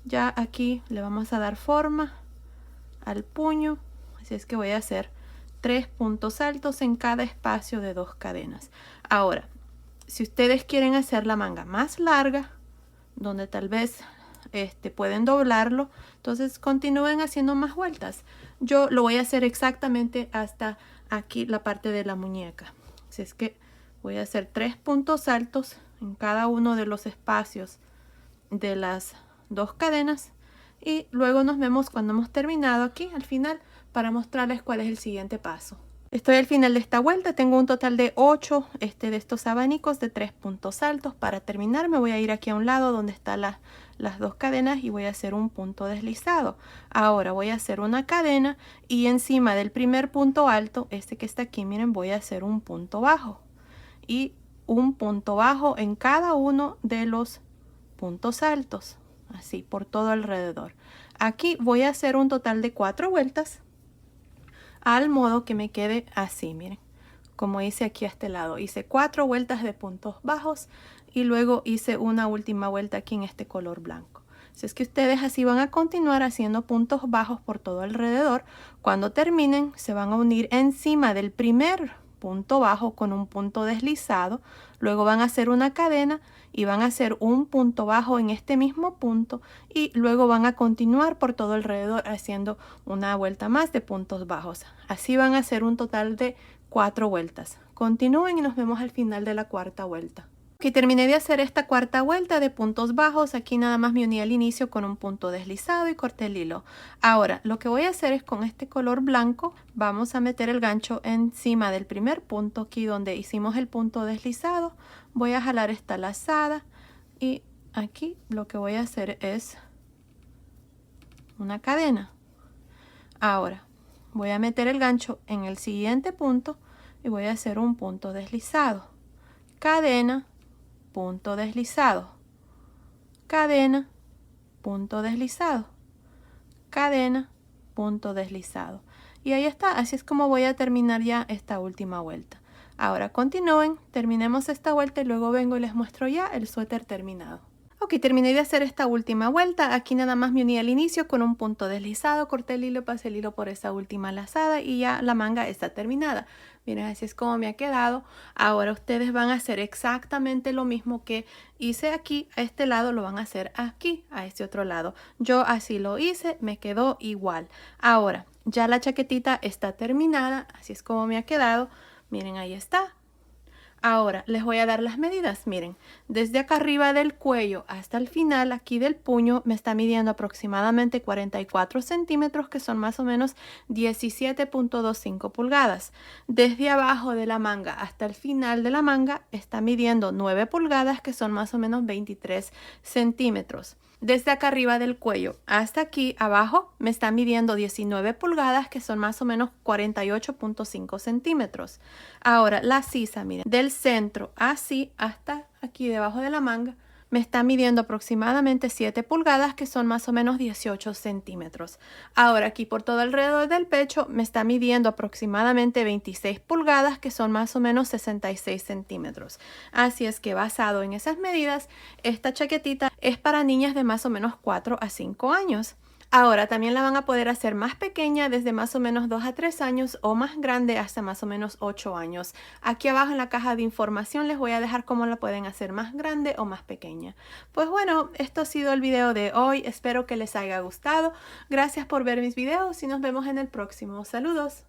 Ya aquí le vamos a dar forma al puño, así es que voy a hacer 3 puntos altos en cada espacio de 2 cadenas. Ahora, si ustedes quieren hacer la manga más larga, donde tal vez pueden doblarlo, entonces continúen haciendo más vueltas. Yo lo voy a hacer exactamente hasta aquí la parte de la muñeca, así es que voy a hacer 3 puntos altos en cada uno de los espacios de las 2 cadenas y luego nos vemos cuando hemos terminado aquí al final para mostrarles cuál es el siguiente paso. Estoy al final de esta vuelta, tengo un total de 8 de estos abanicos de 3 puntos altos. Para terminar me voy a ir aquí a un lado donde están las 2 cadenas y voy a hacer un punto deslizado. Ahora voy a hacer una cadena y encima del primer punto alto, que está aquí, miren, voy a hacer un punto bajo y un punto bajo en cada uno de los puntos altos, así por todo alrededor. Aquí voy a hacer un total de 4 vueltas al modo que me quede así, miren, como hice aquí a este lado. Hice 4 vueltas de puntos bajos y luego hice una última vuelta aquí en este color blanco. Así es que ustedes así van a continuar haciendo puntos bajos por todo alrededor. Cuando terminen, se van a unir encima del primer punto bajo con un punto deslizado. Luego van a hacer una cadena y van a hacer un punto bajo en este mismo punto. Y luego van a continuar por todo alrededor haciendo una vuelta más de puntos bajos. Así van a hacer un total de 4 vueltas. Continúen y nos vemos al final de la cuarta vuelta. Ok, terminé de hacer esta cuarta vuelta de puntos bajos. Aquí nada más me uní al inicio con un punto deslizado y corté el hilo. Ahora, lo que voy a hacer es con este color blanco, vamos a meter el gancho encima del primer punto, aquí donde hicimos el punto deslizado. Voy a jalar esta lazada y aquí lo que voy a hacer es una cadena. Ahora, voy a meter el gancho en el siguiente punto y voy a hacer un punto deslizado. Cadena, punto deslizado, cadena, punto deslizado, cadena, punto deslizado. Y ahí está, así es como voy a terminar ya esta última vuelta. Ahora continúen, terminemos esta vuelta y luego vengo y les muestro ya el suéter terminado. Ok, terminé de hacer esta última vuelta. Aquí nada más me uní al inicio con un punto deslizado, corté el hilo, pasé el hilo por esa última lazada y ya la manga está terminada. Miren, así es como me ha quedado. Ahora ustedes van a hacer exactamente lo mismo que hice aquí. A este lado lo van a hacer aquí, a este otro lado. Yo así lo hice, me quedó igual. Ahora, ya la chaquetita está terminada, así es como me ha quedado. Miren, ahí está. Ahora les voy a dar las medidas. Miren, desde acá arriba del cuello hasta el final aquí del puño me está midiendo aproximadamente 44 centímetros, que son más o menos 17.25 pulgadas. Desde abajo de la manga hasta el final de la manga está midiendo 9 pulgadas, que son más o menos 23 centímetros. Desde acá arriba del cuello hasta aquí abajo me está midiendo 19 pulgadas, que son más o menos 48.5 centímetros. Ahora la sisa, miren, del centro así hasta aquí debajo de la manga me está midiendo aproximadamente 7 pulgadas, que son más o menos 18 centímetros. Ahora aquí por todo alrededor del pecho me está midiendo aproximadamente 26 pulgadas, que son más o menos 66 centímetros. Así es que basado en esas medidas, esta chaquetita es para niñas de más o menos 4 a 5 años. Ahora también la van a poder hacer más pequeña, desde más o menos 2 a 3 años, o más grande hasta más o menos 8 años. Aquí abajo en la caja de información les voy a dejar cómo la pueden hacer más grande o más pequeña. Pues bueno, esto ha sido el video de hoy. Espero que les haya gustado. Gracias por ver mis videos y nos vemos en el próximo. Saludos.